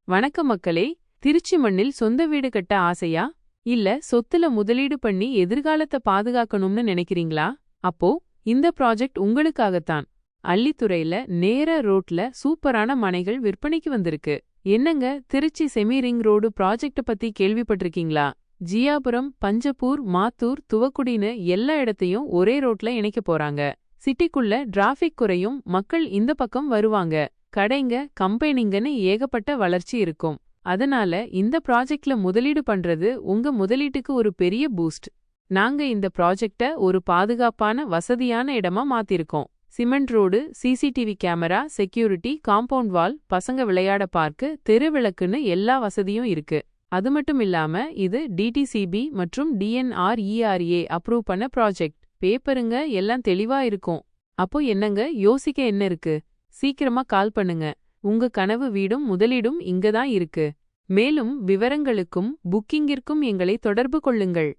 வணக்கம் மக்களே. திருச்சி மண்ணில் சொந்த வீடு கட்ட ஆசையா? இல்ல சொத்துல முதலீடு பண்ணி எதிர்காலத்தை பாதுகாக்கணும்னு நினைக்கிறீங்களா? அப்போ இந்த ப்ராஜெக்ட் உங்களுக்காகத்தான். அள்ளித்துறையில நேர ரோட்ல சூப்பரான மனைகள் விற்பனைக்கு வந்திருக்கு. என்னங்க, திருச்சி செமி ரிங் ரோடு ப்ராஜெக்ட பத்தி கேள்விப்பட்டிருக்கீங்களா? ஜியாபுரம், பஞ்சப்பூர், மாத்தூர், துவக்குடின்னு எல்லா இடத்தையும் ஒரே ரோட்ல இணைக்க போறாங்க. சிட்டிக்குள்ள டிராஃபிக் குறையும், மக்கள் இந்த பக்கம் வருவாங்க. கடைங்க, கம்பெனிங்கன்னு ஏகப்பட்ட வளர்ச்சி இருக்கும். அதனால இந்த ப்ராஜெக்ட்ல முதலீடு பண்றது உங்க முதலீட்டுக்கு ஒரு பெரிய பூஸ்ட். நாங்க இந்த ப்ராஜெக்ட ஒரு பாதுகாப்பான, வசதியான இடமா மாத்திருக்கோம். Cement road, CCTV camera, security, compound wall, பசங்க விளையாட பார்க்கு, தெருவிளக்குன்னு எல்லா வசதியும் இருக்கு. அது மட்டும் இல்லாம இது டிடிசிபி மற்றும் டிஎன்ஆர்இஆர்ஏ அப்ரூவ் பண்ண ப்ராஜெக்ட். பேப்பருங்க எல்லாம் தெளிவா இருக்கும். அப்போ என்னங்க, யோசிக்க என்ன இருக்கு? சீக்கிரமா கால் பண்ணுங்க. உங்க கனவு வீடும் முதலீடும் இங்கதான் இருக்கு. மேலும் விவரங்களுக்கும் புக்கிங்கிற்கும் எங்களை தொடர்பு கொள்ளுங்கள்.